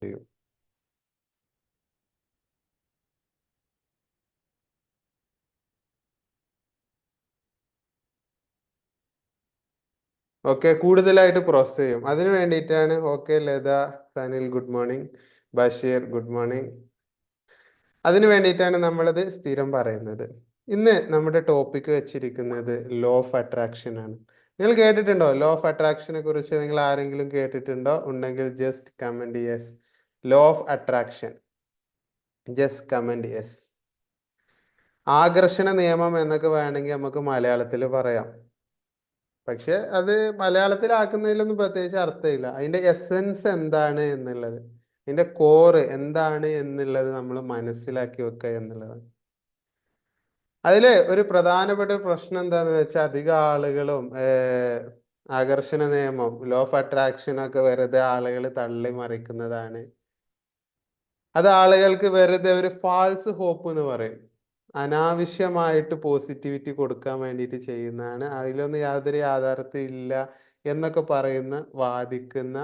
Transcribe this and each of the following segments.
ചെയ്യും. ഓക്കെ, കൂടുതലായിട്ട് പ്രോസസ് ചെയ്യും. അതിന് വേണ്ടിയിട്ടാണ് okay Latha, Sanil good morning, Basheer good morning. അതിന് വേണ്ടിയിട്ടാണ് നമ്മളത് സ്ഥിരം പറയുന്നത്. ഇന്ന് നമ്മുടെ ടോപ്പിക് വെച്ചിരിക്കുന്നത് ലോ ഓഫ് അട്രാക്ഷൻ ആണ്. നിങ്ങൾ കേട്ടിട്ടുണ്ടോ ലോ ഓഫ് അട്രാക്ഷനെ കുറിച്ച്? നിങ്ങൾ ആരെങ്കിലും കേട്ടിട്ടുണ്ടോ? ഉണ്ടെങ്കിൽ just comment yes. Law of attraction, just comment yes. ആകർഷണ നിയമം എന്നൊക്കെ വേണമെങ്കിൽ നമുക്ക് മലയാളത്തിൽ പറയാം. പക്ഷെ അത് മലയാളത്തിലാക്കുന്നതിലൊന്നും പ്രത്യേകിച്ച് അർത്ഥമില്ല. അതിന്റെ എസെൻസ് എന്താണ് എന്നുള്ളത്, അതിന്റെ കോറ് എന്താണ് എന്നുള്ളത് നമ്മൾ മനസ്സിലാക്കി വെക്കുക എന്നുള്ളതാണ്. അതില് ഒരു പ്രധാനപ്പെട്ട പ്രശ്നം എന്താന്ന് വെച്ചാൽ അധികം ആളുകളും ആകർഷണ നിയമം, ലോ ഓഫ് അട്രാക്ഷൻ ഒക്കെ വെറുതെ ആളുകൾ തള്ളി മറിക്കുന്നതാണ്. അത് ആളുകൾക്ക് വെറുതെ ഒരു ഫാൾസ് ഹോപ്പ് എന്ന് പറയും. അനാവശ്യമായിട്ട് പോസിറ്റിവിറ്റി കൊടുക്കാൻ വേണ്ടിയിട്ട് ചെയ്യുന്നതാണ്. അതിലൊന്നും യാതൊരു യാഥാർത്ഥ്യം ഇല്ല എന്നൊക്കെ പറയുന്ന, വാദിക്കുന്ന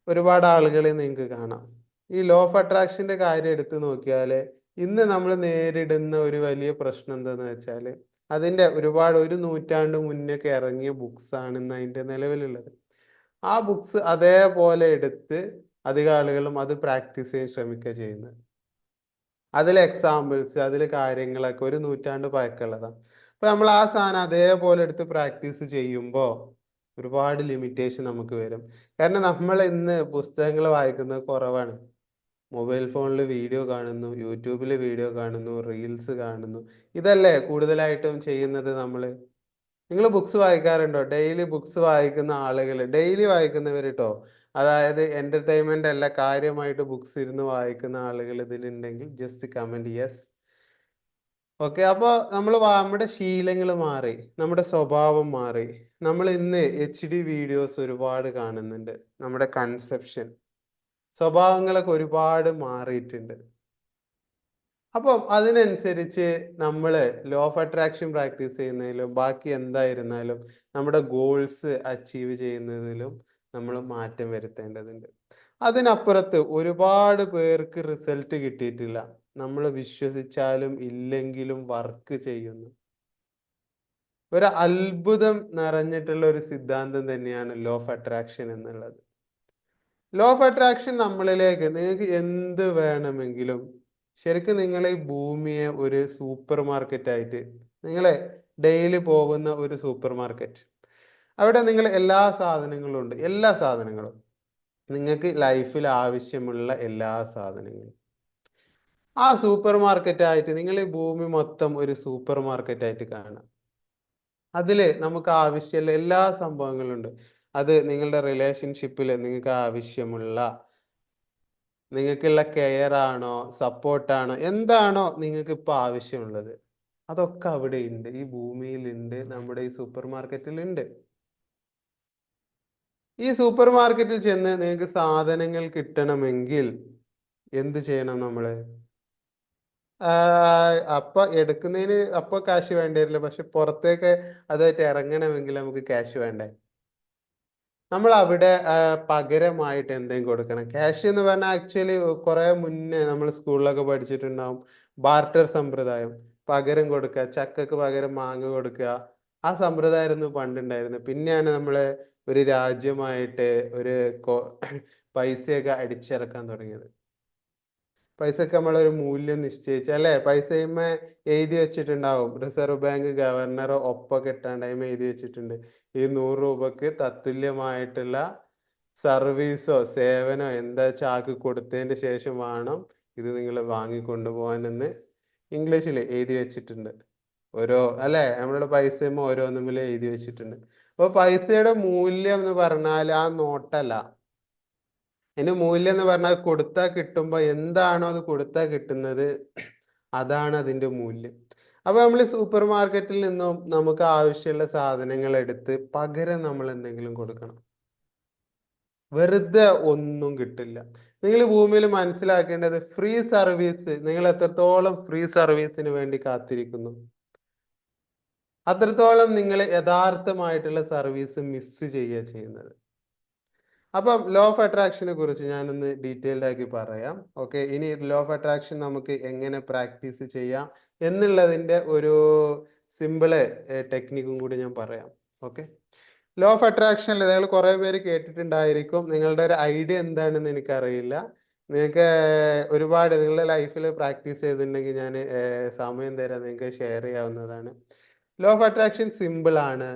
ഒരുപാട് ആളുകളെ നിങ്ങൾക്ക് കാണാം. ഈ ലോ ഓഫ് അട്രാക്ഷന്റെ കാര്യം എടുത്തു നോക്കിയാൽ ഇന്ന് നമ്മൾ നേരിടുന്ന ഒരു വലിയ പ്രശ്നം എന്താന്ന് വെച്ചാൽ അതിന്റെ ഒരുപാട്, ഒരു നൂറ്റാണ്ട് മുന്നൊക്കെ ഇറങ്ങിയ ബുക്സ് ആണ് ഇന്ന് അതിന്റെ നിലവിലുള്ളത്. ആ ബുക്സ് അതേപോലെ എടുത്ത് അധികം ആളുകളും അത് പ്രാക്ടീസ് ചെയ്യാൻ ശ്രമിക്കുക ചെയ്യുന്നത്. അതിലെ എക്സാമ്പിൾസ്, അതിലെ കാര്യങ്ങളൊക്കെ ഒരു നൂറ്റാണ്ട് പഴക്കമുള്ളതാണ്. അപ്പൊ നമ്മൾ ആ സാധനം അതേപോലെ എടുത്ത് പ്രാക്ടീസ് ചെയ്യുമ്പോൾ ഒരുപാട് ലിമിറ്റേഷൻ നമുക്ക് വരും. കാരണം നമ്മൾ ഇന്ന് പുസ്തകങ്ങൾ വായിക്കുന്നത് കുറവാണ്. മൊബൈൽ ഫോണിൽ വീഡിയോ കാണുന്നു, യൂട്യൂബിൽ വീഡിയോ കാണുന്നു, റീൽസ് കാണുന്നു. ഇതല്ലേ കൂടുതലായിട്ടും ചെയ്യുന്നത് നമ്മൾ. നിങ്ങൾ ബുക്സ് വായിക്കാറുണ്ടോ? ഡെയിലി ബുക്സ് വായിക്കുന്ന ആളുകൾ, ഡെയിലി വായിക്കുന്നവർ കേട്ടോ, അതായത് എന്റർടൈൻമെന്റ് അല്ല, കാര്യമായിട്ട് ബുക്സ് ഇരുന്ന് വായിക്കുന്ന ആളുകൾ ഇതിലുണ്ടെങ്കിൽ ജസ്റ്റ് കമന്റ് യെസ്. ഓക്കെ, അപ്പോൾ നമ്മൾ നമ്മുടെ ശീലങ്ങൾ മാറി, നമ്മുടെ സ്വഭാവം മാറി. നമ്മൾ ഇന്ന് HD വീഡിയോസ് ഒരുപാട് കാണുന്നുണ്ട്. നമ്മുടെ കൺസെപ്ഷൻ, സ്വഭാവങ്ങളൊക്കെ ഒരുപാട് മാറിയിട്ടുണ്ട്. അപ്പം അതിനനുസരിച്ച് നമ്മൾ ലോ ഓഫ് അട്രാക്ഷൻ പ്രാക്ടീസ് ചെയ്യുന്നതിലും ബാക്കി എന്തായിരുന്നാലും നമ്മുടെ ഗോൾസ് അച്ചീവ് ചെയ്യുന്നതിലും നമ്മൾ മാറ്റം വരുത്തേണ്ടതുണ്ട്. അതിനപ്പുറത്ത് ഒരുപാട് പേർക്ക് റിസൾട്ട് കിട്ടിയിട്ടില്ല. നമ്മൾ വിശ്വസിച്ചാലും ഇല്ലെങ്കിലും വർക്ക് ചെയ്യുന്നു. ഒരു അത്ഭുതം നിറഞ്ഞിട്ടുള്ള ഒരു സിദ്ധാന്തം തന്നെയാണ് ലോ ഓഫ് അട്രാക്ഷൻ എന്നുള്ളത്. ലോ ഓഫ് അട്രാക്ഷൻ നമ്മളിലേക്ക്, നിങ്ങൾക്ക് എന്ത് വേണമെങ്കിലും, ശരിക്കും നിങ്ങൾ ഈ ഭൂമിയെ ഒരു സൂപ്പർ മാർക്കറ്റ് ആയിട്ട്, നിങ്ങളെ ഡെയിലി പോകുന്ന ഒരു സൂപ്പർ മാർക്കറ്റ്, അവിടെ നിങ്ങൾ എല്ലാ സാധനങ്ങളും ഉണ്ട്. എല്ലാ സാധനങ്ങളും, നിങ്ങൾക്ക് ലൈഫിൽ ആവശ്യമുള്ള എല്ലാ സാധനങ്ങളും ആ സൂപ്പർ മാർക്കറ്റ് ആയിട്ട്, നിങ്ങൾ ഈ ഭൂമി മൊത്തം ഒരു സൂപ്പർ മാർക്കറ്റ് ആയിട്ട് കാണാം. അതിൽ നമുക്ക് ആവശ്യമുള്ള എല്ലാ സംഭവങ്ങളും ഉണ്ട്. അത് നിങ്ങളുടെ റിലേഷൻഷിപ്പിൽ നിങ്ങൾക്ക് ആവശ്യമുള്ള, നിങ്ങൾക്കുള്ള കെയർ ആണോ, സപ്പോർട്ടാണോ, എന്താണോ നിങ്ങൾക്ക് ഇപ്പോൾ ആവശ്യമുള്ളത്, അതൊക്കെ അവിടെ ഉണ്ട്, ഈ ഭൂമിയിലുണ്ട്, നമ്മുടെ ഈ സൂപ്പർ മാർക്കറ്റിലുണ്ട്. ഈ സൂപ്പർ മാർക്കറ്റിൽ ചെന്ന് നിങ്ങൾക്ക് സാധനങ്ങൾ കിട്ടണമെങ്കിൽ എന്ത് ചെയ്യണം നമ്മള്? അപ്പൊ എടുക്കുന്നതിന് അപ്പൊ കാശ് വേണ്ടി വരില്ല, പക്ഷെ പുറത്തേക്ക് അതായിട്ട് ഇറങ്ങണമെങ്കിൽ നമുക്ക് ക്യാഷ് വേണ്ടേ? നമ്മൾ അവിടെ പകരമായിട്ട് എന്തെങ്കിലും കൊടുക്കണം. ക്യാഷ് എന്ന് പറഞ്ഞാൽ ആക്ച്വലി കുറെ മുന്നേ നമ്മൾ സ്കൂളിലൊക്കെ പഠിച്ചിട്ടുണ്ടാവും, ബാർട്ടർ സമ്പ്രദായം. പകരം കൊടുക്കുക, ചക്കക്ക് പകരം മാങ്ങ കൊടുക്കുക. ആ സമ്പ്രദായമായിരുന്നു പണ്ടുണ്ടായിരുന്നത്. പിന്നെയാണ് നമ്മള് ഒരു രാജ്യമായിട്ട് ഒരു പൈസയൊക്കെ അടിച്ചിറക്കാൻ തുടങ്ങിയത്. പൈസക്ക് നമ്മളൊരു മൂല്യം നിശ്ചയിച്ച, അല്ലെ? പൈസയുമേ എഴുതി വെച്ചിട്ടുണ്ടാവും, റിസർവ് ബാങ്ക് ഗവർണറോ ഒപ്പൊക്കെ ഇട്ടാണ്ട് അതിമ എഴുതി വെച്ചിട്ടുണ്ട്, ഈ 100 രൂപക്ക് തത്തുല്യമായിട്ടുള്ള സർവീസോ സേവനോ എന്താ വെച്ചാൽ ആക്കി കൊടുത്തതിന് ശേഷം വേണം ഇത് നിങ്ങൾ വാങ്ങിക്കൊണ്ടുപോകാനെന്ന് ഇംഗ്ലീഷിൽ എഴുതി വെച്ചിട്ടുണ്ട്. ഓരോ, അല്ലെ, നമ്മളുടെ പൈസയുമോ ഓരോന്നുമില്ല എഴുതി വെച്ചിട്ടുണ്ട്. അപ്പോൾ പൈസയുടെ മൂല്യം എന്ന് പറഞ്ഞാൽ ആ നോട്ടല്ല. അതിന്റെ മൂല്യം എന്ന് പറഞ്ഞാൽ കൊടുത്താൽ കിട്ടുമ്പോൾ എന്താണോ അത് കൊടുത്താൽ കിട്ടുന്നത്, അതാണ് അതിന്റെ മൂല്യം. അപ്പൊ നമ്മൾ സൂപ്പർ മാർക്കറ്റിൽ നിന്നും നമുക്ക് ആവശ്യമുള്ള സാധനങ്ങൾ എടുത്ത് പകരം നമ്മൾ എന്തെങ്കിലും കൊടുക്കണം. വെറുതെ ഒന്നും കിട്ടില്ല. നിങ്ങൾ ഭൂമിയിൽ മനസ്സിലാക്കേണ്ടത്, ഫ്രീ സർവീസ്, നിങ്ങൾ എത്രത്തോളം ഫ്രീ സർവീസിന് വേണ്ടി കാത്തിരിക്കുന്നു, അത്രത്തോളം നിങ്ങൾ യഥാർത്ഥമായിട്ടുള്ള സർവീസ് മിസ് ചെയ്യുക ചെയ്യുന്നത്. അപ്പം ലോ ഓഫ് അട്രാക്ഷനെ കുറിച്ച് ഞാനൊന്ന് ഡീറ്റെയിൽഡ് ആക്കി പറയാം. ഓക്കെ, ഇനി ലോ ഓഫ് അട്രാക്ഷൻ നമുക്ക് എങ്ങനെ പ്രാക്ടീസ് ചെയ്യാം എന്നുള്ളതിൻ്റെ ഒരു സിമ്പിള് ടെക്നിക്കും കൂടി ഞാൻ പറയാം. ഓക്കെ, ലോ ഓഫ് അട്രാക്ഷനിൽ നിങ്ങൾ കുറേ പേര് കേട്ടിട്ടുണ്ടായിരിക്കും. നിങ്ങളുടെ ഒരു ഐഡിയ എന്താണെന്ന് എനിക്കറിയില്ല. നിങ്ങൾക്ക് ഒരുപാട് നിങ്ങളുടെ ലൈഫിൽ പ്രാക്ടീസ് ചെയ്തിട്ടുണ്ടെങ്കിൽ ഞാൻ സമയം തരാം, നിങ്ങൾക്ക് ഷെയർ ചെയ്യാവുന്നതാണ്. ലോ ഓഫ് അട്രാക്ഷൻ സിമ്പിളാണ്,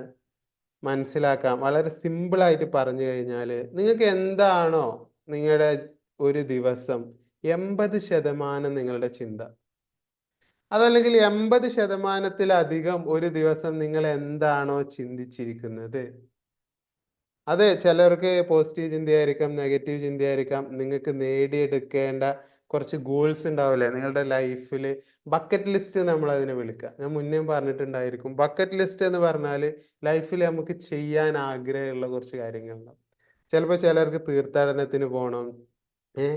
മനസ്സിലാക്കാം. വളരെ സിമ്പിളായിട്ട് പറഞ്ഞു കഴിഞ്ഞാൽ, നിങ്ങൾക്ക് എന്താണോ നിങ്ങളുടെ ഒരു ദിവസം 80% നിങ്ങളുടെ ചിന്ത, അതല്ലെങ്കിൽ 80%-ലധികം ഒരു ദിവസം നിങ്ങൾ എന്താണോ ചിന്തിച്ചിരിക്കുന്നത്, അത് ചിലർക്ക് പോസിറ്റീവ് ചിന്തയായിരിക്കാം, നെഗറ്റീവ് ചിന്തയായിരിക്കാം. നിങ്ങൾക്ക് നേടിയെടുക്കേണ്ട കുറച്ച് ഗോൾസ് ഉണ്ടാവില്ലേ നിങ്ങളുടെ ലൈഫിൽ, ബക്കറ്റ് ലിസ്റ്റ് നമ്മൾ അതിനെ വിളിക്കുക. ഞാൻ മുന്നേയും പറഞ്ഞിട്ടുണ്ടായിരിക്കും, ബക്കറ്റ് ലിസ്റ്റ് എന്ന് പറഞ്ഞാൽ ലൈഫിൽ നമുക്ക് ചെയ്യാൻ ആഗ്രഹമുള്ള കുറച്ച് കാര്യങ്ങളുണ്ടാവും. ചിലപ്പോൾ ചിലർക്ക് തീർത്ഥാടനത്തിന് പോകണം, ഏ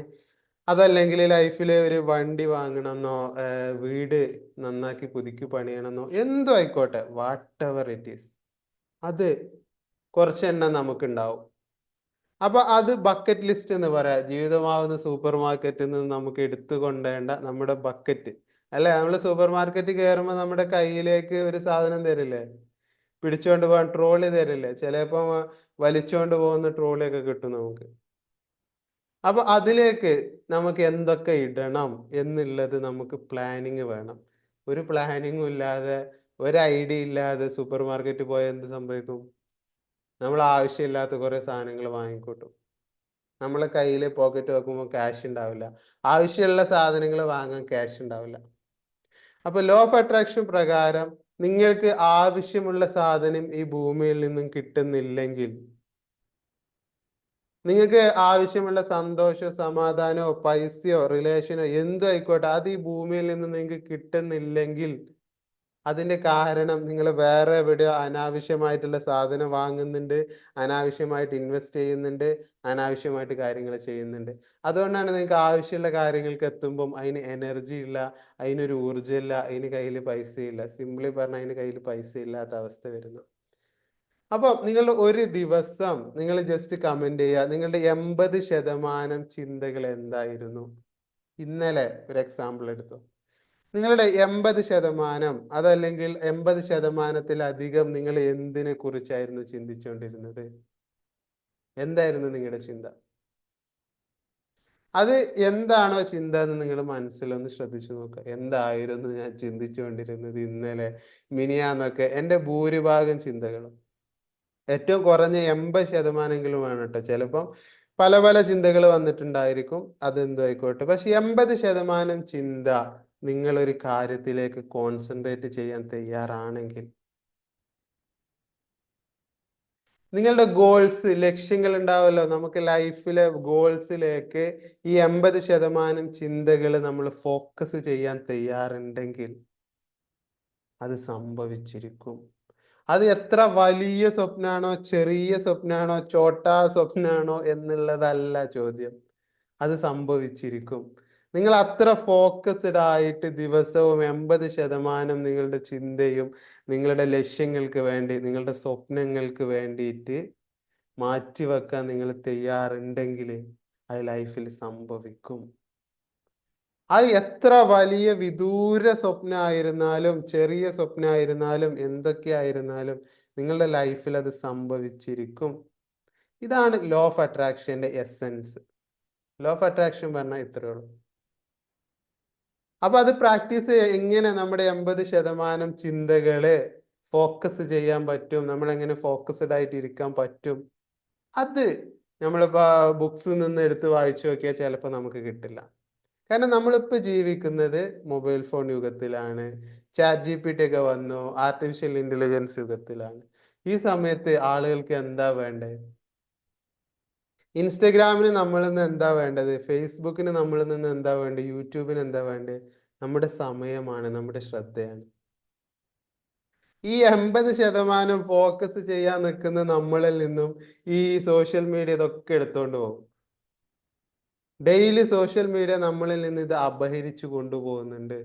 അതല്ലെങ്കിൽ ലൈഫിൽ ഒരു വണ്ടി വാങ്ങണമെന്നോ, വീട് നന്നാക്കി പുതുക്കി പണിയണമെന്നോ, എന്തോ ആയിക്കോട്ടെ, വാട്ട് എവർ ഇറ്റ് ഈസ്, അത് കുറച്ചെണ്ണം നമുക്കുണ്ടാവും. അപ്പൊ അത് ബക്കറ്റ് ലിസ്റ്റ് എന്ന് പറയാം. ജീവിതമാവുന്ന സൂപ്പർ മാർക്കറ്റിൽ നിന്ന് നമുക്ക് എടുത്തു കൊണ്ടേണ്ട നമ്മുടെ ബക്കറ്റ് അല്ലെ. നമ്മൾ സൂപ്പർ മാർക്കറ്റിൽ കയറുമ്പോൾ നമ്മുടെ കയ്യിലേക്ക് ഒരു സാധനം തരില്ലേ, പിടിച്ചുകൊണ്ട് പോകാൻ ട്രോളി തരില്ലേ, ചിലപ്പോ വലിച്ചുകൊണ്ട് പോകുന്ന ട്രോളിയൊക്കെ കിട്ടും നമുക്ക്. അപ്പൊ അതിലേക്ക് നമുക്ക് എന്തൊക്കെ ഇടണം എന്നുള്ളത് നമുക്ക് പ്ലാനിങ് വേണം. ഒരു പ്ലാനിങ്ങും ഇല്ലാതെ, ഒരു ഐഡിയ ഇല്ലാതെ സൂപ്പർ മാർക്കറ്റിൽ പോയാൽ എന്ത് സംഭവിക്കും? നമ്മൾ ആവശ്യമില്ലാത്ത കുറേ സാധനങ്ങൾ വാങ്ങിക്കൂട്ടും. നമ്മളെ കയ്യിൽ പോക്കറ്റ് വെക്കുമ്പോൾ ക്യാഷ് ഉണ്ടാവില്ല. ആവശ്യമുള്ള സാധനങ്ങൾ വാങ്ങാൻ ക്യാഷ് ഉണ്ടാവില്ല. അപ്പൊ ലോ ഓഫ് അട്രാക്ഷൻ പ്രകാരം നിങ്ങൾക്ക് ആവശ്യമുള്ള സാധനം ഈ ഭൂമിയിൽ നിന്നും കിട്ടുന്നില്ലെങ്കിൽ, നിങ്ങൾക്ക് ആവശ്യമുള്ള സന്തോഷമോ സമാധാനമോ പൈസയോ റിലേഷനോ എന്തോ ആയിക്കോട്ടെ, അത് ഈ ഭൂമിയിൽ നിന്ന് നിങ്ങൾക്ക് കിട്ടുന്നില്ലെങ്കിൽ, അതിന്റെ കാരണം നിങ്ങൾ വേറെ എവിടെയോ അനാവശ്യമായിട്ടുള്ള സാധനം വാങ്ങുന്നുണ്ട്, അനാവശ്യമായിട്ട് ഇൻവെസ്റ്റ് ചെയ്യുന്നുണ്ട്, അനാവശ്യമായിട്ട് കാര്യങ്ങൾ ചെയ്യുന്നുണ്ട്. അതുകൊണ്ടാണ് നിങ്ങൾക്ക് ആവശ്യമുള്ള കാര്യങ്ങൾക്ക് എത്തുമ്പം അതിന് എനർജി ഇല്ല, അതിനൊരു ഊർജ്ജമില്ല, അതിന് കയ്യിൽ പൈസ ഇല്ല. സിംപ്ലി പറഞ്ഞാൽ അതിന് കയ്യിൽ പൈസ ഇല്ലാത്ത അവസ്ഥ വരുന്നു. അപ്പോൾ നിങ്ങളുടെ ഒരു ദിവസം നിങ്ങൾ ജസ്റ്റ് കമന്റ് ചെയ്യുക, നിങ്ങളുടെ 80% ചിന്തകൾ എന്തായിരുന്നു. ഇന്നലെ ഒരു എക്സാമ്പിൾ എടുത്തു. നിങ്ങളുടെ 80% അതല്ലെങ്കിൽ 80%-ലധികം നിങ്ങൾ എന്തിനെ കുറിച്ചായിരുന്നു ചിന്തിച്ചുകൊണ്ടിരുന്നത്? എന്തായിരുന്നു നിങ്ങളുടെ ചിന്ത? അത് എന്താണോ ചിന്ത എന്ന് നിങ്ങൾ മനസ്സിലൊന്ന് ശ്രദ്ധിച്ചു നോക്കുക. എന്തായിരുന്നു ഞാൻ ചിന്തിച്ചുകൊണ്ടിരുന്നത് ഇന്നലെ, മിനിയാന്നൊക്കെ? എൻ്റെ ഭൂരിഭാഗം ചിന്തകളും, ഏറ്റവും കുറഞ്ഞ 80% വേണം കേട്ടോ. ചിലപ്പം പല പല ചിന്തകൾ വന്നിട്ടുണ്ടായിരിക്കും, അതെന്തോ ആയിക്കോട്ടെ. പക്ഷെ 80% ചിന്ത നിങ്ങളൊരു കാര്യത്തിലേക്ക് കോൺസെൻട്രേറ്റ് ചെയ്യാൻ തയ്യാറാണെങ്കിൽ, നിങ്ങളുടെ ഗോൾസ്, ലക്ഷ്യങ്ങൾ ഉണ്ടാവുമല്ലോ നമുക്ക് ലൈഫിലെ ഗോൾസിലേക്ക്, ഈ 80% ചിന്തകൾ നമ്മൾ ഫോക്കസ് ചെയ്യാൻ തയ്യാറുണ്ടെങ്കിൽ അത് സംഭവിച്ചിരിക്കും. അത് എത്ര വലിയ സ്വപ്നാണോ, ചെറിയ സ്വപ്നാണോ, ചോട്ടാ സ്വപ്നാണോ എന്നുള്ളതല്ല ചോദ്യം, അത് സംഭവിച്ചിരിക്കും. നിങ്ങൾ അത്ര ഫോക്കസ്ഡ് ആയിട്ട് ദിവസവും 80% നിങ്ങളുടെ ചിന്തയും നിങ്ങളുടെ ലക്ഷ്യങ്ങൾക്ക് വേണ്ടി, നിങ്ങളുടെ സ്വപ്നങ്ങൾക്ക് വേണ്ടിയിട്ട് മാറ്റിവെക്കാൻ നിങ്ങൾ തയ്യാറുണ്ടെങ്കിൽ അത് ലൈഫിൽ സംഭവിക്കും. അത് എത്ര വലിയ വിദൂര സ്വപ്നമായിരുന്നാലും, ചെറിയ സ്വപ്നമായിരുന്നാലും, എന്തൊക്കെയായിരുന്നാലും നിങ്ങളുടെ ലൈഫിൽ അത് സംഭവിച്ചിരിക്കും. ഇതാണ് ലോ ഓഫ് അട്രാക്ഷന്റെ എസെൻസ്. ലോ ഓഫ് അട്രാക്ഷൻ പറഞ്ഞാൽ ഇത്രയേ ഉള്ളൂ. അപ്പൊ അത് പ്രാക്ടീസ് എങ്ങനെ നമ്മുടെ 80% ചിന്തകളെ ഫോക്കസ് ചെയ്യാൻ പറ്റും, നമ്മളെങ്ങനെ ഫോക്കസ്ഡ് ആയിട്ട് ഇരിക്കാൻ പറ്റും, അത് നമ്മളിപ്പോ ബുക്സിൽ നിന്ന് എടുത്ത് വായിച്ചു നോക്കിയാൽ ചിലപ്പോൾ നമുക്ക് കിട്ടില്ല. കാരണം നമ്മളിപ്പോൾ ജീവിക്കുന്നത് മൊബൈൽ ഫോൺ യുഗത്തിലാണ്, ChatGPT ഒക്കെ വന്നു, ആർട്ടിഫിഷ്യൽ ഇന്റലിജൻസ് യുഗത്തിലാണ്. ഈ സമയത്ത് ആളുകൾക്ക് എന്താ വേണ്ടത്? ഇൻസ്റ്റഗ്രാമിന് നമ്മളിൽ നിന്ന് എന്താ വേണ്ടത്? ഫേസ്ബുക്കിന് നമ്മളിൽ നിന്ന് എന്താ വേണ്ടത്? യൂട്യൂബിന് എന്താ വേണ്ടത്? നമ്മുടെ സമയമാണ്, നമ്മുടെ ശ്രദ്ധയാണ്. ഈ 80% ഫോക്കസ് ചെയ്യാൻ നിൽക്കുന്ന നമ്മളിൽ നിന്നും ഈ സോഷ്യൽ മീഡിയ ഇതൊക്കെ എടുത്തോണ്ട് പോകും. ഡെയിലി സോഷ്യൽ മീഡിയ നമ്മളിൽ നിന്ന് ഇത് അപഹരിച്ചു കൊണ്ടുപോകുന്നുണ്ട്.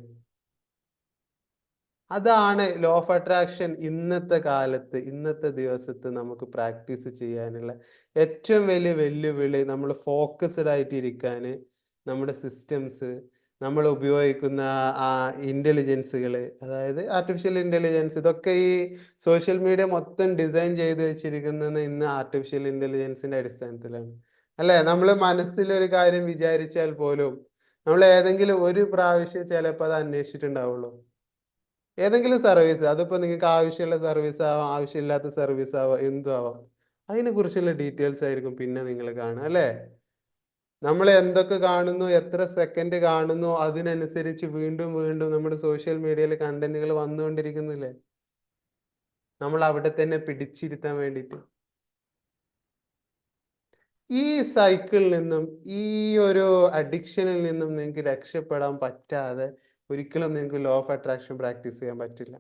അതാണ് ലോ ഓഫ് അട്രാക്ഷൻ ഇന്നത്തെ കാലത്ത്, ഇന്നത്തെ ദിവസത്ത് നമുക്ക് പ്രാക്ടീസ് ചെയ്യാനുള്ള ഏറ്റവും വലിയ വെല്ലുവിളി. നമ്മൾ ഫോക്കസ്ഡ് ആയിട്ട് ഇരിക്കാൻ നമ്മുടെ സിസ്റ്റംസ്, നമ്മൾ ഉപയോഗിക്കുന്ന ആ ഇൻ്റലിജൻസുകൾ, അതായത് ആർട്ടിഫിഷ്യൽ ഇൻ്റലിജൻസ്, ഇതൊക്കെ ഈ സോഷ്യൽ മീഡിയ മൊത്തം ഡിസൈൻ ചെയ്ത് വെച്ചിരിക്കുന്നത് ഇന്ന് ആർട്ടിഫിഷ്യൽ ഇൻ്റലിജൻസിൻ്റെ അടിസ്ഥാനത്തിലാണ്. അല്ലേ? നമ്മൾ മനസ്സിലൊരു കാര്യം വിചാരിച്ചാൽ പോലും നമ്മൾ ഏതെങ്കിലും ഒരു പ്രാവശ്യം ചിലപ്പോൾ അത് അന്വേഷിച്ചിട്ടുണ്ടാവുള്ളൂ. ഏതെങ്കിലും സർവീസ്, അതിപ്പോൾ നിങ്ങൾക്ക് ആവശ്യമുള്ള സർവീസ് ആവാം, ആവശ്യമില്ലാത്ത സർവീസ് ആവാം, എന്തും ആവാം. അതിനെക്കുറിച്ചുള്ള ഡീറ്റെയിൽസ് ആയിരിക്കും പിന്നെ നിങ്ങൾ കാണുക, അല്ലേ? നമ്മൾ എന്തൊക്കെ കാണുന്നു, എത്ര സെക്കൻഡ് കാണുന്നു, അതിനനുസരിച്ച് വീണ്ടും വീണ്ടും നമ്മുടെ സോഷ്യൽ മീഡിയയിൽ കണ്ടന്റുകൾ വന്നുകൊണ്ടിരിക്കുന്നില്ലേ? നമ്മൾ അവിടെ തന്നെ പിടിച്ചിരുത്താൻ വേണ്ടിയിട്ട്. ഈ സൈക്കിളിൽ നിന്നും, ഈ ഒരു അഡിക്ഷനിൽ നിന്നും നിങ്ങൾക്ക് രക്ഷപ്പെടാൻ പറ്റാതെ ഒരിക്കലും നിങ്ങൾക്ക് ലോ ഓഫ് അട്രാക്ഷൻ പ്രാക്ടീസ് ചെയ്യാൻ പറ്റില്ല.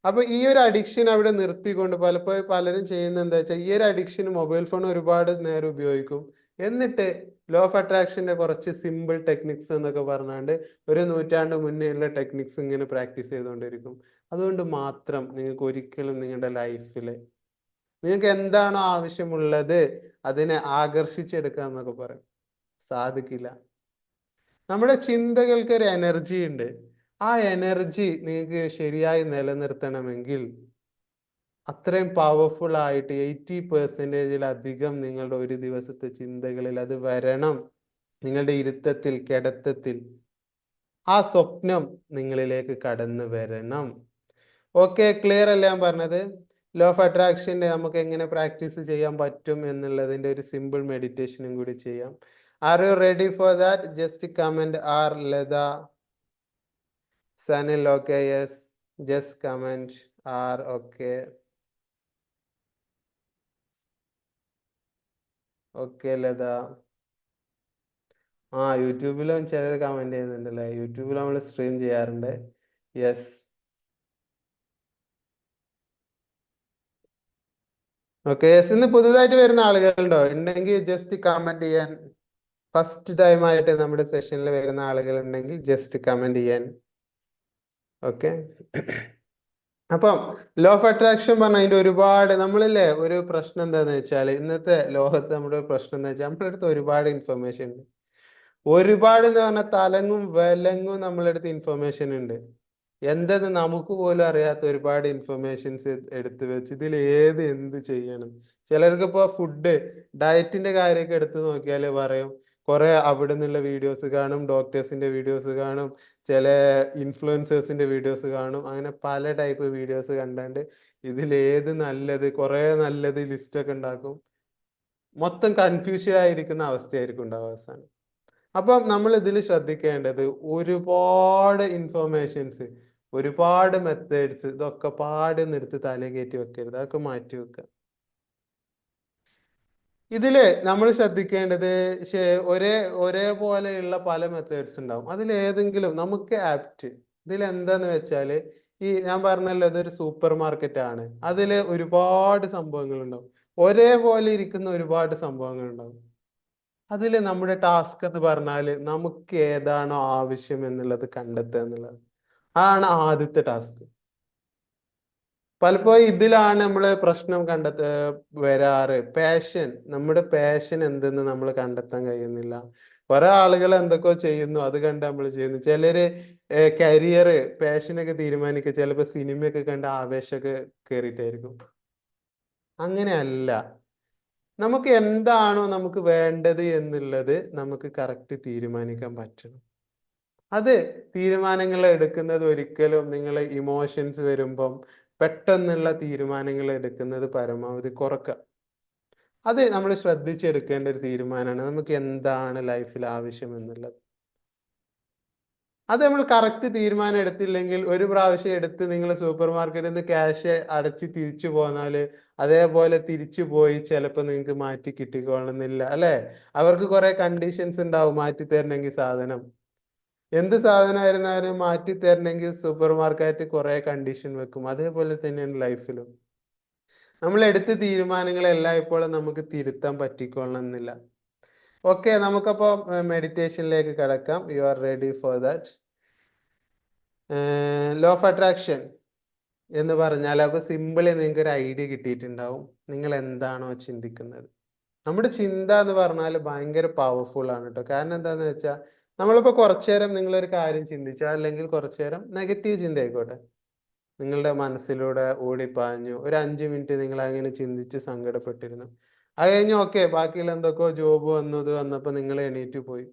അപ്പൊ ഈ ഒരു അഡിക്ഷൻ അവിടെ നിർത്തിക്കൊണ്ട് പലപ്പോഴും പലരും ചെയ്യുന്ന എന്താ വെച്ചാൽ, ഈ ഒരു അഡിക്ഷൻ മൊബൈൽ ഫോൺ ഒരുപാട് നേരം ഉപയോഗിക്കും. എന്നിട്ട് ലോ ഓഫ് അട്രാക്ഷന്റെ കുറച്ച് സിമ്പിൾ ടെക്നിക്സ് എന്നൊക്കെ പറഞ്ഞാണ്ട് ഒരു നൂറ്റാണ്ട് മുന്നേ ഉള്ള ടെക്നിക്സ് ഇങ്ങനെ പ്രാക്ടീസ് ചെയ്തുകൊണ്ടിരിക്കും. അതുകൊണ്ട് മാത്രം നിങ്ങൾക്ക് ഒരിക്കലും നിങ്ങളുടെ ലൈഫിൽ നിങ്ങൾക്ക് എന്താണോ ആവശ്യമുള്ളത് അതിനെ ആകർഷിച്ചെടുക്കുക എന്നൊക്കെ പറയും, സാധിക്കില്ല. നമ്മുടെ ചിന്തകൾക്ക് ഒരു എനർജി ഉണ്ട്. ആ എനർജി നിങ്ങൾക്ക് ശരിയായി നിലനിർത്തണമെങ്കിൽ അത്രയും പവർഫുൾ ആയിട്ട് 80%-ലധികം നിങ്ങളുടെ ഒരു ദിവസത്തെ ചിന്തകളിൽ അത് വരണം. നിങ്ങളുടെ ഇരുത്തത്തിൽ, കിടത്തത്തിൽ ആ സ്വപ്നം നിങ്ങളിലേക്ക് കടന്നു വരണം. ഓക്കെ, ക്ലിയർ അല്ലേ ഞാൻ പറഞ്ഞത്? ലോ ഓഫ് അട്രാക്ഷൻ്റെ നമുക്ക് എങ്ങനെ പ്രാക്ടീസ് ചെയ്യാൻ പറ്റും എന്നുള്ളതിൻ്റെ ഒരു സിമ്പിൾ മെഡിറ്റേഷനും കൂടി ചെയ്യാം. Are you ready for that? Just comment R Latha, Sanil. Okay, yes, just comment R. Okay, okay Latha. ആ, യൂട്യൂബിലും ചിലർ കമന്റ് ചെയ്യുന്നുണ്ടല്ലേ? യൂട്യൂബിൽ നമ്മൾ സ്ട്രീം ചെയ്യാറുണ്ട്. യെസ്. Okay, yes. ഇന്ന് പുതുതായിട്ട് വരുന്ന ആളുകളുണ്ടോ? ഉണ്ടെങ്കിൽ ജസ്റ്റ് കമന്റ് ചെയ്യാൻ. ഫസ്റ്റ് ടൈം ആയിട്ട് നമ്മുടെ സെഷനിൽ വരുന്ന ആളുകൾ ഉണ്ടെങ്കിൽ ജസ്റ്റ് കമന്റ് ചെയ്യാൻ. ഓക്കെ. അപ്പം ലോ ഓഫ് അട്രാക്ഷൻ പറഞ്ഞ അതിന്റെ ഒരുപാട്, നമ്മളില്ലേ, ഒരു പ്രശ്നം എന്താന്ന് വെച്ചാൽ, ഇന്നത്തെ ലോകത്ത് നമ്മുടെ ഒരു പ്രശ്നം എന്താ വെച്ചാൽ, നമ്മുടെ അടുത്ത് ഒരുപാട് ഇൻഫർമേഷൻ ഉണ്ട്. ഒരുപാട് എന്ന് പറഞ്ഞാൽ തലങ്ങും വിലങ്ങും നമ്മളെ അടുത്ത് ഇൻഫർമേഷൻ ഉണ്ട്. എന്തെന്ന് നമുക്ക് പോലും അറിയാത്ത ഒരുപാട് ഇൻഫർമേഷൻസ് എടുത്തു വെച്ച് ഇതിൽ ഏത് എന്ത് ചെയ്യണം. ചിലർക്ക് ഇപ്പോൾ ഫുഡ് ഡയറ്റിന്റെ കാര്യമൊക്കെ എടുത്ത് നോക്കിയാൽ പറയും, കുറെ അവിടെ നിന്നുള്ള വീഡിയോസ് കാണും, ഡോക്ടേഴ്സിന്റെ വീഡിയോസ് കാണും, ചില ഇൻഫ്ലുവൻസേഴ്സിന്റെ വീഡിയോസ് കാണും. അങ്ങനെ പല ടൈപ്പ് വീഡിയോസ് കണ്ടാണ്ട് ഇതിൽ ഏത് നല്ലത്, കുറെ നല്ലത് ലിസ്റ്റൊക്കെ ഉണ്ടാക്കും. മൊത്തം കൺഫ്യൂഷൻ ആയിരിക്കുന്ന അവസ്ഥയായിരിക്കും ഉണ്ടാവുക അവസാനം. അപ്പം നമ്മൾ ഇതിൽ ശ്രദ്ധിക്കേണ്ടത്, ഒരുപാട് ഇൻഫർമേഷൻസ്, ഒരുപാട് മെത്തേഡ്സ്, ഇതൊക്കെ പാടൊന്നും എടുത്ത് തല കയറ്റി വെക്കരുത്, അതൊക്കെ മാറ്റി വെക്കുക. ഇതില് നമ്മൾ ശ്രദ്ധിക്കേണ്ടത്, ഒരേപോലെയുള്ള പല മെത്തേഡ്സ് ഉണ്ടാവും. അതിലേതെങ്കിലും നമുക്ക് ആപ്റ്റ്. ഇതിൽ എന്താന്ന് വെച്ചാൽ, ഈ ഞാൻ പറഞ്ഞല്ലോ ഇതൊരു സൂപ്പർ മാർക്കറ്റ് ആണ്. അതിൽ ഒരുപാട് സംഭവങ്ങൾ ഉണ്ടാവും, ഒരേപോലെ ഇരിക്കുന്ന ഒരുപാട് സംഭവങ്ങൾ ഉണ്ടാവും. അതിൽ നമ്മുടെ ടാസ്ക് എന്ന് പറഞ്ഞാൽ നമുക്ക് ഏതാണോ ആവശ്യം എന്നുള്ളത് കണ്ടെത്തുക എന്നുള്ളത് ആണ് ആദ്യത്തെ ടാസ്ക്. പലപ്പോഴും ഇതിലാണ് നമ്മൾ പ്രശ്നം വരാറ്. പാഷൻ, നമ്മുടെ പാഷൻ എന്തെന്ന് നമ്മൾ കണ്ടെത്താൻ കഴിയുന്നില്ല. കുറെ ആളുകൾ എന്തൊക്കെയോ ചെയ്യുന്നു, അത് കണ്ട് നമ്മൾ ചെയ്യുന്നു. ചിലര് കരിയർ, പാഷനൊക്കെ തീരുമാനിക്കുക ചിലപ്പോൾ സിനിമയൊക്കെ കണ്ട് ആവേശമൊക്കെ കയറിയിട്ടായിരിക്കും. അങ്ങനെയല്ല. നമുക്ക് എന്താണോ നമുക്ക് വേണ്ടത് എന്നുള്ളത് നമുക്ക് കറക്റ്റ് തീരുമാനിക്കാൻ പറ്റണം. അത് തീരുമാനങ്ങൾ എടുക്കുന്നത് ഒരിക്കലും നിങ്ങൾ ഇമോഷൻസ് വരുമ്പം പെട്ടെന്നുള്ള തീരുമാനങ്ങൾ എടുക്കുന്നത് പരമാവധി കുറക്കുക. അത് നമ്മൾ ശ്രദ്ധിച്ചെടുക്കേണ്ട ഒരു തീരുമാനമാണ്, നമുക്ക് എന്താണ് ലൈഫിൽ ആവശ്യം എന്നുള്ളത്. അത് നമ്മൾ കറക്റ്റ് തീരുമാനം എടുത്തില്ലെങ്കിൽ, ഒരു പ്രാവശ്യം എടുത്ത് നിങ്ങൾ സൂപ്പർ മാർക്കറ്റിൽ നിന്ന് ക്യാഷ് അടച്ച് തിരിച്ചു പോന്നാൽ അതേപോലെ തിരിച്ചു പോയി ചിലപ്പോൾ നിങ്ങൾക്ക് മാറ്റി കിട്ടിക്കൊള്ളുന്നില്ല, അല്ലേ? അവർക്ക് കുറെ കണ്ടീഷൻസ് ഉണ്ടാവും മാറ്റി തരണമെങ്കിൽ. സാധനം എന്ത് സാധനമായിരുന്നാലും മാറ്റി തരണമെങ്കിൽ സൂപ്പർ മാർക്കറ്റ് കുറെ കണ്ടീഷൻ വെക്കും. അതേപോലെ തന്നെയാണ് ലൈഫിലും. നമ്മൾ എടുത്ത തീരുമാനങ്ങളെല്ലാം ഇപ്പോഴും നമുക്ക് തിരുത്താൻ പറ്റിക്കൊള്ളണമെന്നില്ല. ഓക്കെ, നമുക്കപ്പോൾ മെഡിറ്റേഷനിലേക്ക് കിടക്കാം. You are ready for that? Law of attraction എന്ന് പറഞ്ഞാൽ അപ്പോൾ സിമ്പിളി നിങ്ങൾക്ക് ഒരു ഐഡിയ കിട്ടിയിട്ടുണ്ടാവും. നിങ്ങൾ എന്താണോ ചിന്തിക്കുന്നത്. നമ്മുടെ ചിന്ത എന്ന് പറഞ്ഞാൽ ഭയങ്കര പവർഫുൾ ആണ് കേട്ടോ. കാരണം എന്താണെന്ന് വെച്ചാൽ നമ്മളിപ്പോൾ കുറച്ചു നേരം നിങ്ങളൊരു കാര്യം ചിന്തിച്ചാൽ, അല്ലെങ്കിൽ കുറച്ചു നേരം നെഗറ്റീവ് ചിന്ത ആയിക്കോട്ടെ, നിങ്ങളുടെ മനസ്സിലൂടെ ഓടിപ്പാഞ്ഞു ഒരു 5 മിനിറ്റ് നിങ്ങൾ അങ്ങനെ ചിന്തിച്ച് സങ്കടപ്പെട്ടിരുന്നു. അത് കഴിഞ്ഞ് ഓക്കെ, ബാക്കിയുള്ള എന്തൊക്കെയോ ജോബ് വന്നത് വന്നപ്പോൾ നിങ്ങൾ എണീറ്റ് പോയി.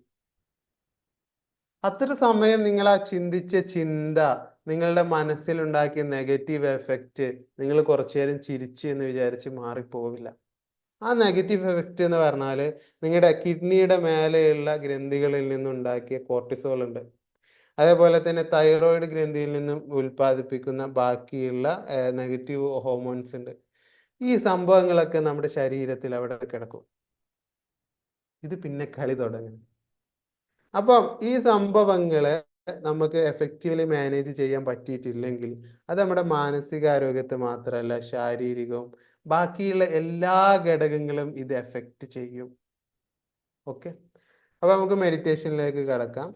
അത്ര സമയം നിങ്ങൾ ആ ചിന്തിച്ച ചിന്ത, നിങ്ങളുടെ മനസ്സിലുണ്ടാക്കിയ നെഗറ്റീവ് എഫക്റ്റ്, നിങ്ങൾ കുറച്ചു നേരം ചിരിച്ചു എന്ന് വിചാരിച്ച് മാറിപ്പോവില്ല. ആ നെഗറ്റീവ് എഫക്റ്റ് എന്ന് പറഞ്ഞാൽ നിങ്ങളുടെ കിഡ്നിയുടെ മേലെയുള്ള ഗ്രന്ഥികളിൽ നിന്നുണ്ടാക്കിയ കോർട്ടിസോൾ ഉണ്ട്, അതേപോലെ തന്നെ തൈറോയിഡ് ഗ്രന്ഥിയിൽ നിന്നും ഉൽപ്പാദിപ്പിക്കുന്ന ബാക്കിയുള്ള നെഗറ്റീവ് ഹോർമോൺസ് ഉണ്ട്. ഈ സംഭവങ്ങളൊക്കെ നമ്മുടെ ശരീരത്തിൽ അവിടെ കിടക്കും. ഇത് പിന്നെ കളി തുടങ്ങും. അപ്പം ഈ സംഭവങ്ങളെ നമുക്ക് എഫക്റ്റീവ്ലി മാനേജ് ചെയ്യാൻ പറ്റിയിട്ടില്ലെങ്കിൽ അത് നമ്മുടെ മാനസികാരോഗ്യത്തെ മാത്രമല്ല, ശാരീരികവും ബാക്കിയുള്ള എല്ലാ ഘടകങ്ങളും ഇത് എഫക്റ്റ് ചെയ്യും. ഓക്കെ, അപ്പൊ നമുക്ക് മെഡിറ്റേഷനിലേക്ക് കടക്കാം.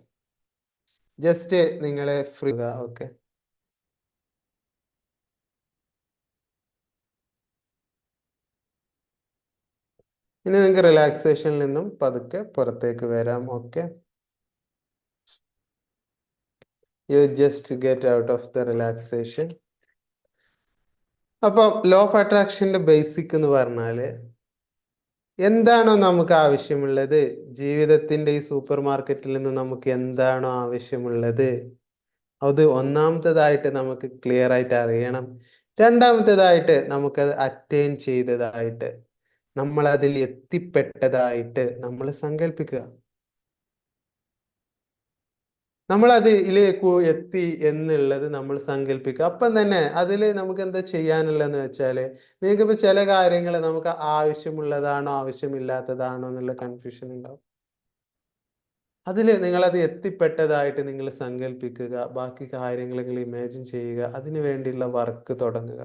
ജസ്റ്റ് നിങ്ങളെ ഫ്രീ. ഓക്കെ, ഇനി നിങ്ങൾക്ക് റിലാക്സേഷനിൽ നിന്നും പതുക്കെ പുറത്തേക്ക് വരാം. Okay, you just get out of the relaxation. അപ്പം ലോ ഓഫ് അട്രാക്ഷന്റെ ബേസിക് എന്ന് പറഞ്ഞാല് എന്താണോ നമുക്ക് ആവശ്യമുള്ളത്, ജീവിതത്തിന്റെ ഈ സൂപ്പർ മാർക്കറ്റിൽ നിന്ന് നമുക്ക് എന്താണോ ആവശ്യമുള്ളത്, അത് ഒന്നാമത്തേതായിട്ട് നമുക്ക് ക്ലിയർ ആയിട്ട് അറിയണം. രണ്ടാമത്തേതായിട്ട് നമുക്കത് അറ്റൈൻ ചെയ്തതായിട്ട്, നമ്മൾ അതിൽ എത്തിപ്പെട്ടതായിട്ട് നമ്മൾ സങ്കല്പിക്കുക. നമ്മൾ അതിലേക്ക് എത്തി എന്നുള്ളത് നമ്മൾ സങ്കല്പിക്കുക. അപ്പം തന്നെ അതിൽ നമുക്ക് എന്താ ചെയ്യാനുള്ളതെന്ന് വെച്ചാൽ, നിങ്ങൾക്കിപ്പോൾ ചില കാര്യങ്ങൾ നമുക്ക് ആവശ്യമുള്ളതാണോ ആവശ്യമില്ലാത്തതാണോ എന്നുള്ള കൺഫ്യൂഷൻ ഉണ്ടാവും. അതിൽ നിങ്ങളത് എത്തിപ്പെട്ടതായിട്ട് നിങ്ങൾ സങ്കല്പിക്കുക. ബാക്കി കാര്യങ്ങൾ നിങ്ങൾ ഇമാജിൻ ചെയ്യുക. അതിനു വേണ്ടിയുള്ള വർക്ക് തുടങ്ങുക.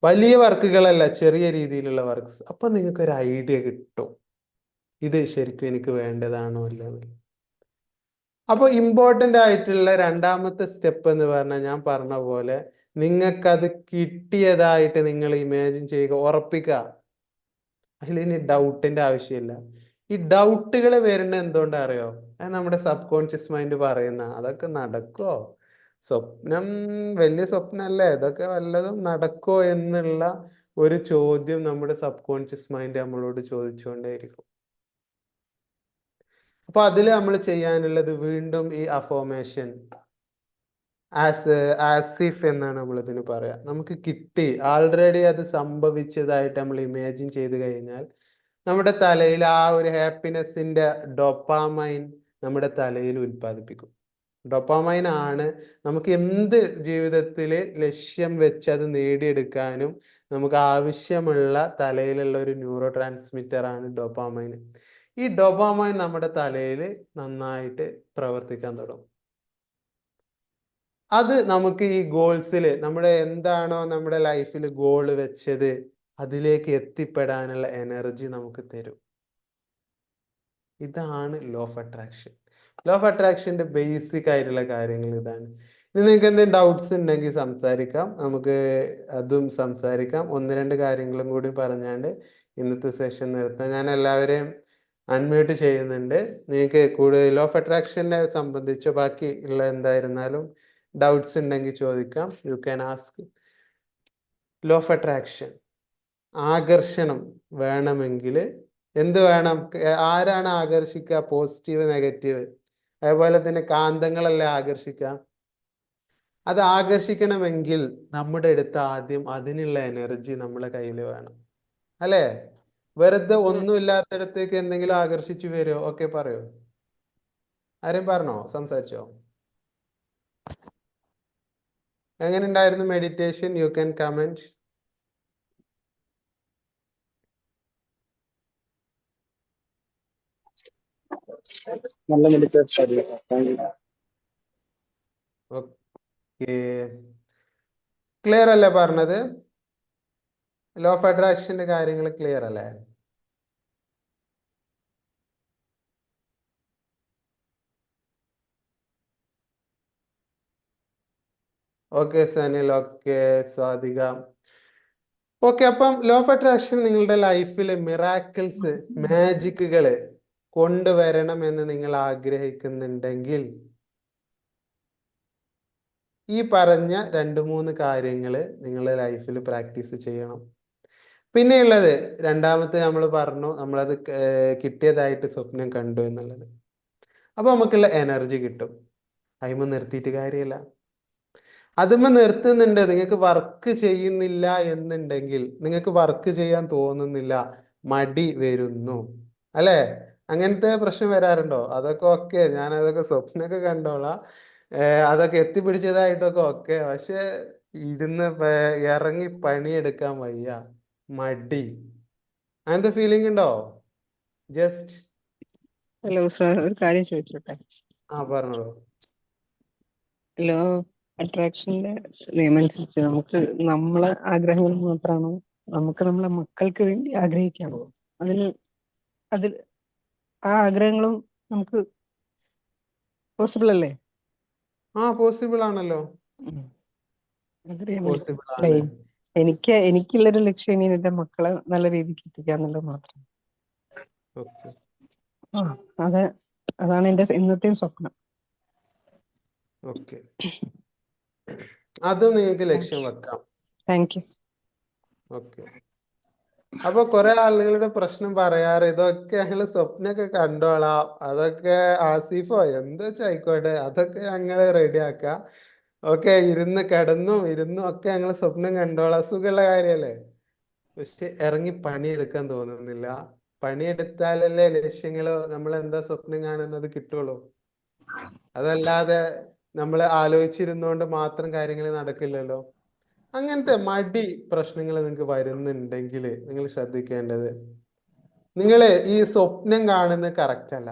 വലിയ വർക്കുകളല്ല, ചെറിയ രീതിയിലുള്ള വർക്ക്സ്. അപ്പം നിങ്ങൾക്കൊരു ഐഡിയ കിട്ടും, ഇത് ശരിക്കും എനിക്ക് വേണ്ടതാണോ അല്ലെന്ന്. അപ്പോൾ ഇമ്പോർട്ടൻ്റ് ആയിട്ടുള്ള രണ്ടാമത്തെ സ്റ്റെപ്പ് എന്ന് പറഞ്ഞാൽ, ഞാൻ പറഞ്ഞ പോലെ നിങ്ങൾക്കത് കിട്ടിയതായിട്ട് നിങ്ങൾ ഇമാജിൻ ചെയ്യുക, ഉറപ്പിക്കുക. അതിലിനി ഡൗട്ടിൻ്റെ ആവശ്യമില്ല. ഈ ഡൗട്ടുകൾ വരുന്ന എന്തുകൊണ്ടാ അറിയോ? അത് നമ്മുടെ സബ് കോൺഷ്യസ് മൈൻഡ് പറയുന്ന അതൊക്കെ നടക്കുമോ, സ്വപ്നം വലിയ സ്വപ്നമല്ലേ, ഇതൊക്കെ വല്ലതും നടക്കുമോ എന്നുള്ള ഒരു ചോദ്യം നമ്മുടെ സബ് കോൺഷ്യസ് മൈൻഡ് നമ്മളോട് ചോദിച്ചുകൊണ്ടേയിരിക്കും. അപ്പൊ അതിൽ നമ്മൾ ചെയ്യാനുള്ളത് വീണ്ടും ഈ അഫോമേഷൻ, ആസിഫ് എന്നാണ് നമ്മൾ ഇതിന് പറയാ. നമുക്ക് കിട്ടി, ആൾറെഡി അത് സംഭവിച്ചതായിട്ട് നമ്മൾ ഇമാജിൻ ചെയ്ത് കഴിഞ്ഞാൽ നമ്മുടെ തലയിൽ ആ ഒരു ഹാപ്പിനെസ്സിന്റെ ഡോപ്പാമൈൻ നമ്മുടെ തലയിൽ ഉൽപ്പാദിപ്പിക്കും. ഡോപ്പാമൈൻ ആണ് നമുക്ക് എന്ത് ജീവിതത്തിൽ ലക്ഷ്യം വെച്ച് അത് നേടിയെടുക്കാനും നമുക്ക് ആവശ്യമുള്ള തലയിലുള്ള ഒരു ന്യൂറോ ട്രാൻസ്മിറ്റർ ആണ് ഡോപ്പാമൈൻ. ഈ ഡോപ്പാമൈൻ നമ്മുടെ തലയിൽ നന്നായിട്ട് പ്രവർത്തിക്കാൻ തുടങ്ങും. അത് നമുക്ക് ഈ ഗോൾസിൽ, നമ്മുടെ എന്താണോ നമ്മുടെ ലൈഫിൽ ഗോൾ വെച്ചത്, അതിലേക്ക് എത്തിപ്പെടാനുള്ള എനർജി നമുക്ക് തരും. ഇതാണ് law of attraction. Law of അട്രാക്ഷന്റെ ബേസിക് ആയിട്ടുള്ള കാര്യങ്ങൾ ഇതാണ്. ഇനി നിങ്ങൾക്ക് എന്തെങ്കിലും ഡൗട്ട്സ് ഉണ്ടെങ്കിൽ സംസാരിക്കാം, നമുക്ക് അതും സംസാരിക്കാം. ഒന്ന് രണ്ട് കാര്യങ്ങളും കൂടി പറഞ്ഞാണ്ട് ഇന്നത്തെ സെഷൻ നിർത്താം. ഞാൻ എല്ലാവരെയും അൺമ്യൂട്ട് ചെയ്യുന്നുണ്ട്. നിങ്ങൾക്ക് കൂടുതൽ ലോ ഓഫ് അട്രാക്ഷനെ സംബന്ധിച്ചോ ബാക്കി ഉള്ള എന്തായിരുന്നാലും ഡൗട്ട്സ് ഉണ്ടെങ്കിൽ ചോദിക്കാം. You can ask. Law of attraction, ആകർഷണം വേണമെങ്കിൽ എന്ത് വേണം? ആരാണ് ആകർഷിക്കുക? Positive, negative. അതേപോലെ തന്നെ കാന്തങ്ങളല്ലേ ആകർഷിക്കുക. അത് ആകർഷിക്കണമെങ്കിൽ നമ്മുടെ അടുത്ത് ആദ്യം അതിനുള്ള എനർജി നമ്മളെ കയ്യിൽ വേണം, അല്ലേ? വെറുതെ ഒന്നുമില്ലാത്തടത്തേക്ക് എന്തെങ്കിലും ആകർഷിച്ചു വരുമോ? ഓക്കെ, പറയൂ. ആരും പറഞ്ഞോ, സംസാരിച്ചോ? എങ്ങനെ ഉണ്ടായിരുന്നു മെഡിറ്റേഷൻ? You can comment. നല്ല മെഡിറ്റേഷൻ. ഓക്കെ, ക്ലിയർ അല്ലേ പറഞ്ഞത്? ലോ ഓഫ് അട്രാക്ഷന്റെ കാര്യങ്ങൾ ക്ലിയർ അല്ലേ? Okay Sanil, okay Swathika. Okay, അപ്പം ലോ ഓഫ് അട്രാക്ഷൻ നിങ്ങളുടെ ലൈഫിൽ മിറാക്കിൾസ്, മാജിക്കുകള് കൊണ്ടുവരണം എന്ന് നിങ്ങൾ ആഗ്രഹിക്കുന്നുണ്ടെങ്കിൽ ഈ പറഞ്ഞ 2-3 കാര്യങ്ങൾ നിങ്ങളുടെ ലൈഫിൽ പ്രാക്ടീസ് ചെയ്യണം. പിന്നെയുള്ളത് രണ്ടാമത്തെ നമ്മൾ പറഞ്ഞു, നമ്മളത് കിട്ടിയതായിട്ട് സ്വപ്നം കണ്ടു എന്നുള്ളത്. അപ്പൊ നമുക്കുള്ള എനർജി കിട്ടും. അതിമ നിർത്തിയിട്ട് കാര്യമില്ല. അതുമ്മ നിർത്തുന്നുണ്ട്, നിങ്ങൾക്ക് വർക്ക് ചെയ്യുന്നില്ല എന്നുണ്ടെങ്കിൽ, നിങ്ങൾക്ക് വർക്ക് ചെയ്യാൻ തോന്നുന്നില്ല, മടി വരുന്നു അല്ലേ? അങ്ങനത്തെ പ്രശ്നം വരാറുണ്ടോ? അതൊക്കെ ഓക്കെ, ഞാൻ അതൊക്കെ സ്വപ്നമൊക്കെ കണ്ടോളാം, അതൊക്കെ എത്തിപ്പിടിച്ചതായിട്ടൊക്കെ ഓക്കെ. പക്ഷെ ഇരുന്ന് ഇറങ്ങി പണിയെടുക്കാൻ വയ്യ, മടി, അങ്ങനത്തെ ഫീലിംഗ് ഉണ്ടോ? ജസ്റ്റ് ഹലോ സാർ, ഒരു കാര്യം ചോദിച്ചോട്ടെ? പറഞ്ഞോളൂ. ലോ അട്രാക്ഷന്റെ നിയമം അനുസരിച്ച് നമുക്ക് നമ്മളെ ആഗ്രഹങ്ങൾ മാത്രമാണോ, നമുക്ക് നമ്മളെ മക്കൾക്ക് വേണ്ടി ആഗ്രഹിക്കാമോ? അതിൽ ആ ആഗ്രഹങ്ങളും നമുക്ക് പോസിബിൾ അല്ലേ? പോസിബിൾ ആണല്ലോ, ഉം. അതറിയാൻ വേണ്ടി. പോസിബിൾ അല്ല, ആണ്. എനിക്കുള്ളൊരു ലക്ഷ്യം ഇനി എന്റെ മക്കളെ നല്ല രീതിക്ക് എത്തിക്കാന്നുള്ളത് മാത്രം. ഓക്കെ, അതാണ് എന്റെ ഇന്നത്തെയും സ്വപ്നം. ഓക്കെ, അതും നിങ്ങൾക്ക് ലക്ഷ്യം വെക്കാം. Thank you. ഓക്കെ. അപ്പൊ കുറെ ആളുകളുടെ പ്രശ്നം പറയാറ്, ഇതൊക്കെ ഞങ്ങള് സ്വപ്നമൊക്കെ കണ്ടോളാം, അതൊക്കെ ആസിഫോ എന്താ ആയിക്കോട്ടെ, അതൊക്കെ ഞങ്ങള് റെഡിയാക്കാം, ഓക്കെ, ഇരുന്നും ഒക്കെ ഞങ്ങൾ സ്വപ്നം കണ്ടോളാം, സുഖമുള്ള കാര്യല്ലേ? പക്ഷെ ഇറങ്ങി പണിയെടുക്കാൻ തോന്നുന്നില്ല. പണിയെടുത്താലല്ലേ ലക്ഷ്യങ്ങളോ നമ്മൾ എന്താ സ്വപ്നം കാണുന്നത് കിട്ടുള്ളൂ. അതല്ലാതെ നമ്മൾ ആലോചിച്ചിരുന്നോണ്ട് മാത്രം കാര്യങ്ങൾ നടക്കില്ലല്ലോ. അങ്ങനത്തെ മടി പ്രശ്നങ്ങൾ നിങ്ങൾക്ക് വരുന്നുണ്ടെങ്കിൽ നിങ്ങൾ ശ്രദ്ധിക്കേണ്ടത്, നിങ്ങൾ ഈ സ്വപ്നം കാണുന്നത് കറക്റ്റ് അല്ല.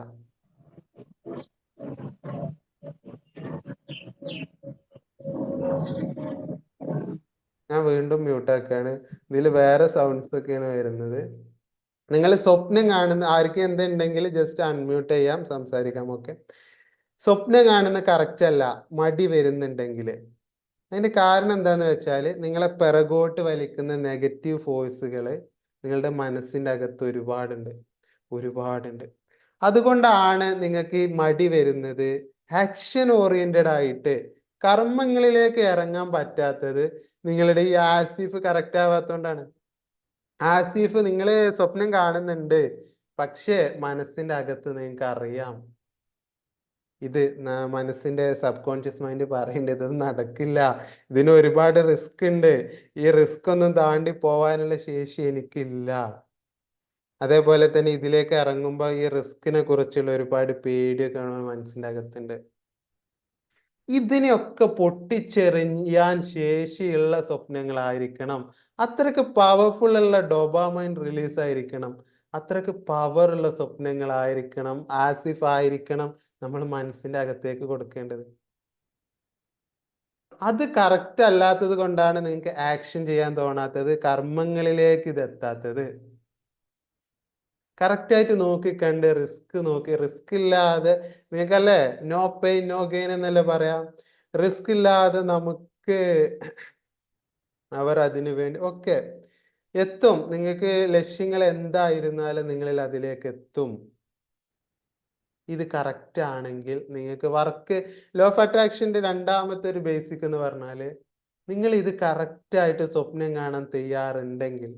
ഞാൻ വീണ്ടും മ്യൂട്ടാക്കാണ്, ഇതിൽ വേറെ സൗണ്ട്സ് ഒക്കെയാണ് വരുന്നത്. നിങ്ങൾ സ്വപ്നം കാണുന്ന ആർക്കും എന്തുണ്ടെങ്കിൽ ജസ്റ്റ് അൺമ്യൂട്ട് ചെയ്യാം, സംസാരിക്കാം. ഓക്കെ, സ്വപ്നം കാണുന്ന കറക്റ്റ് അല്ല, മടി വരുന്നുണ്ടെങ്കിൽ അതിന്റെ കാരണം എന്താന്ന് വെച്ചാൽ നിങ്ങളെ പിറകോട്ട് വലിക്കുന്ന നെഗറ്റീവ് ഫോഴ്സുകൾ നിങ്ങളുടെ മനസ്സിൻ്റെ അകത്ത് ഒരുപാടുണ്ട്. അതുകൊണ്ടാണ് നിങ്ങൾക്ക് ഈ മടി വരുന്നത്. ആക്ഷൻ ഓറിയന്റഡ് ആയിട്ട് കർമ്മങ്ങളിലേക്ക് ഇറങ്ങാൻ പറ്റാത്തത് നിങ്ങളുടെ ഈ ആസിഫ് കറക്റ്റ് ആവാത്തോണ്ടാണ്. ആസിഫ്, നിങ്ങൾ സ്വപ്നം കാണുന്നുണ്ട്, പക്ഷേ മനസ്സിന്റെ അകത്ത് നിങ്ങൾക്ക് അറിയാം ഇത് മനസ്സിന്റെ സബ് കോൺഷ്യസ് മൈൻഡ് പറയേണ്ടത് ഇതൊന്നും നടക്കില്ല, ഇതിന് ഒരുപാട് റിസ്ക് ഉണ്ട്, ഈ റിസ്ക് ഒന്നും താണ്ടി പോവാനുള്ള ശേഷി എനിക്കില്ല. അതേപോലെ തന്നെ ഇതിലേക്ക് ഇറങ്ങുമ്പോൾ ഈ റിസ്കിനെ കുറിച്ചുള്ള ഒരുപാട് പേടിയൊക്കെ മനസ്സിന്റെ അകത്തുണ്ട്. ഇതിനെയൊക്കെ പൊട്ടിച്ചെറിയാൻ ശേഷിയുള്ള സ്വപ്നങ്ങളായിരിക്കണം, അത്രയ്ക്ക് പവർഫുൾ ഉള്ള ഡോപാമൈൻ റിലീസ് ആയിരിക്കണം, അത്രയ്ക്ക് പവർ ഉള്ള സ്വപ്നങ്ങളായിരിക്കണം, ആസിഫ് ആയിരിക്കണം നമ്മൾ മനസ്സിന്റെ അകത്തേക്ക് കൊടുക്കേണ്ടത്. അത് കറക്റ്റ് അല്ലാത്തത് കൊണ്ടാണ് നിങ്ങൾക്ക് ആക്ഷൻ ചെയ്യാൻ തോന്നാത്തത്, കർമ്മങ്ങളിലേക്ക് ഇത് എത്താത്തത്. കറക്റ്റായിട്ട് നോക്കിക്കണ്ട് റിസ്ക് ഇല്ലാതെ നിങ്ങൾക്കല്ലേ നോ പെയിൻ നോ ഗെയിൻ എന്നല്ലേ പറയാം. റിസ്ക് ഇല്ലാതെ നമുക്ക് അവർ അതിനു വേണ്ടി ഒക്കെ എത്തും. നിങ്ങൾക്ക് ലക്ഷ്യങ്ങൾ എന്തായിരുന്നാലും നിങ്ങളിൽ അതിലേക്ക് എത്തും. ഇത് കറക്റ്റ് ആണെങ്കിൽ നിങ്ങൾക്ക് വർക്ക്, ലോ ഓഫ് അട്രാക്ഷന്റെ രണ്ടാമത്തെ ഒരു ബേസിക് എന്ന് പറഞ്ഞാൽ നിങ്ങൾ ഇത് കറക്റ്റായിട്ട് സ്വപ്നം കാണാൻ തയ്യാറുണ്ടെങ്കിൽ,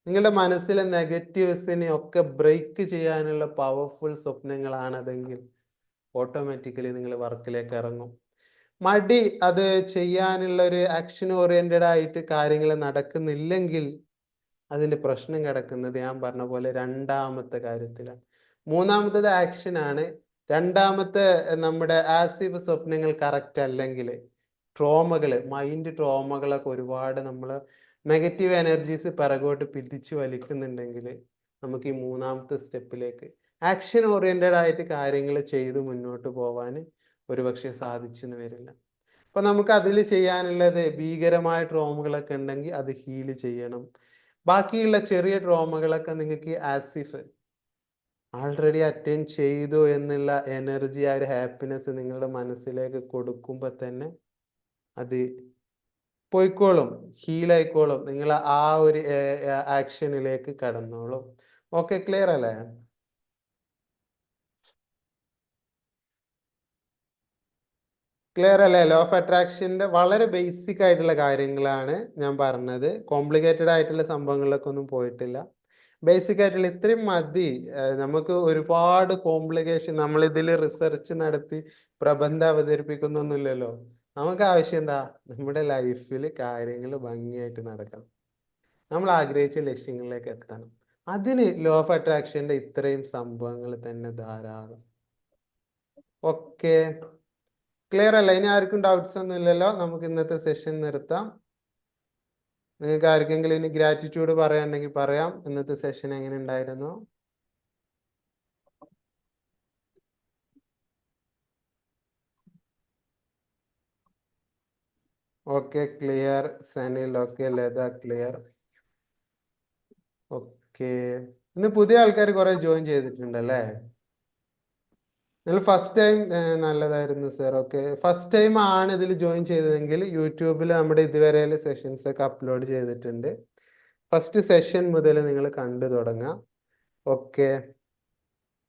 നിങ്ങളുടെ മനസ്സിലെ നെഗറ്റീവ്സിനെ ഒക്കെ ബ്രേക്ക് ചെയ്യാനുള്ള പവർഫുൾ സ്വപ്നങ്ങളാണതെങ്കിൽ ഓട്ടോമാറ്റിക്കലി നിങ്ങൾ വർക്കിലേക്ക് ഇറങ്ങും. മടി, അത് ചെയ്യാനുള്ള ഒരു ആക്ഷൻ ഓറിയന്റഡ് ആയിട്ട് കാര്യങ്ങൾ നടക്കുന്നില്ലെങ്കിൽ അതിൻ്റെ പ്രശ്നം കിടക്കുന്നത് ഞാൻ പറഞ്ഞ പോലെ രണ്ടാമത്തെ കാര്യത്തിലാണ്. മൂന്നാമത്തത് ആക്ഷനാണ്. രണ്ടാമത്തെ നമ്മുടെ ആസിവ് സ്വപ്നങ്ങൾ കറക്റ്റ് അല്ലെങ്കിൽ മൈൻഡ് ട്രോമകളൊക്കെ ഒരുപാട് നമ്മൾ നെഗറ്റീവ് എനർജീസ് പിറകോട്ട് പിടിച്ചു വലിക്കുന്നുണ്ടെങ്കിൽ നമുക്ക് ഈ മൂന്നാമത്തെ സ്റ്റെപ്പിലേക്ക് ആക്ഷൻ ഓറിയന്റഡ് ആയിട്ട് കാര്യങ്ങൾ ചെയ്ത് മുന്നോട്ട് പോവാൻ ഒരുപക്ഷെ സാധിച്ചെന്ന് വരില്ല. അപ്പൊ നമുക്ക് അതിൽ ചെയ്യാനുള്ളത്, ഭീകരമായ ട്രോമകളൊക്കെ ഉണ്ടെങ്കിൽ അത് ഹീൽ ചെയ്യണം. ബാക്കിയുള്ള ചെറിയ ട്രോമകളൊക്കെ നിങ്ങൾക്ക് ആസിഫ് ആൾറെഡി അറ്റൻഡ് ചെയ്തു എന്നുള്ള എനർജി, ആ ഒരു ഹാപ്പിനെസ് നിങ്ങളുടെ മനസ്സിലേക്ക് കൊടുക്കുമ്പോൾ തന്നെ അത് പോയിക്കോളും, ഹീലായിക്കോളും. നിങ്ങൾ ആ ഒരു ആക്ഷനിലേക്ക് കടന്നോളും. ഓക്കെ, ക്ലിയർ അല്ലേ? ക്ലിയർ അല്ലേ? ലോ ഓഫ് അട്രാക്ഷന്റെ വളരെ ബേസിക് ആയിട്ടുള്ള കാര്യങ്ങളാണ് ഞാൻ പറഞ്ഞത്. കോംപ്ലിക്കേറ്റഡ് ആയിട്ടുള്ള സംഭവങ്ങളിലൊക്കെ ഒന്നും പോയിട്ടില്ല. ബേസിക് ആയിട്ടുള്ള ഇത്രയും മതി. നമുക്ക് ഒരുപാട് കോംപ്ലിക്കേഷൻ, നമ്മൾ ഇതിൽ റിസർച്ച് നടത്തി പ്രബന്ധം അവതരിപ്പിക്കുന്നൊന്നുമില്ലല്ലോ. നമുക്ക് ആവശ്യം എന്താ? നമ്മുടെ ലൈഫിൽ കാര്യങ്ങൾ ഭംഗിയായിട്ട് നടക്കണം, നമ്മൾ ആഗ്രഹിച്ച ലക്ഷ്യങ്ങളിലേക്ക് എത്തണം. അതിന് ലോ ഓഫ് അട്രാക്ഷന്റെ ഇത്രയും സംഭവങ്ങൾ തന്നെ ധാരാളം. ഓക്കെ, ക്ലിയർ അല്ല? ഇനി ആർക്കും ഡൗട്ട്സ് ഒന്നും ഇല്ലല്ലോ? നമുക്ക് ഇന്നത്തെ സെഷൻ നിർത്താം. നിങ്ങൾക്ക് ആർക്കെങ്കിലും ഇനി ഗ്രാറ്റിറ്റ്യൂഡ് പറയാനുണ്ടെങ്കിൽ പറയാം. ഇന്നത്തെ സെഷൻ എങ്ങനെ ഉണ്ടായിരുന്നു? Okay, clear. Sanil okay, Latha clear. Okay, ഇന്ന് പുതിയ ആൾക്കാർ കുറെ ജോയിൻ ചെയ്തിട്ടുണ്ടല്ലേ? നിങ്ങൾ ഫസ്റ്റ് ടൈം നല്ലതായിരുന്നു സർ. ഓക്കെ, ഫസ്റ്റ് ടൈം ആണ് ഇതിൽ ജോയിൻ ചെയ്തതെങ്കിൽ യൂട്യൂബിൽ നമ്മുടെ ഇതുവരെയുള്ള സെഷൻസ് ഒക്കെ അപ്ലോഡ് ചെയ്തിട്ടുണ്ട്. ഫസ്റ്റ് സെഷൻ മുതൽ നിങ്ങൾ കണ്ടു തുടങ്ങാം. ഓക്കെ.